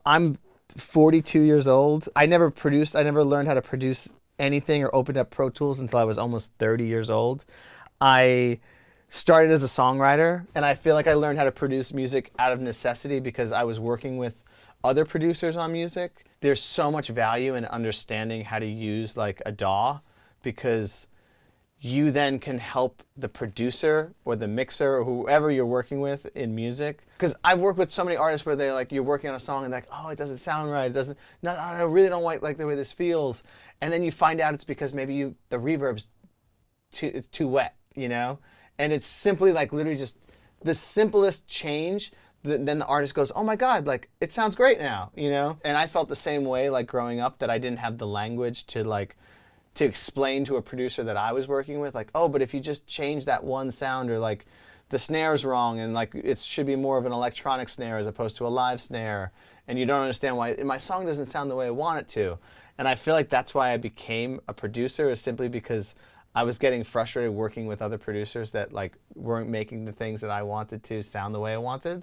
I'm 42 years old. I never learned how to produce anything or opened up Pro Tools until I was almost 30 years old. I started as a songwriter, and I feel like I learned how to produce music out of necessity because I was working with other producers on music. There's so much value in understanding how to use like a DAW, because you then can help the producer or the mixer or whoever you're working with in music. Because I've worked with so many artists where you're working on a song and like, oh, it doesn't sound right. It doesn't. No, I really don't like the way this feels. And then you find out it's because maybe the reverb's it's too wet, you know. And it's simply like literally just the simplest change. Then the artist goes, oh my God, like it sounds great now, you know. And I felt the same way like growing up, that I didn't have the language to explain to a producer that I was working with, like, oh, but if you just change that one sound, or like the snare's wrong and like it should be more of an electronic snare as opposed to a live snare, and you don't understand why my song doesn't sound the way I want it to. And I feel like that's why I became a producer, is simply because I was getting frustrated working with other producers that like weren't making the things that I wanted to sound the way I wanted.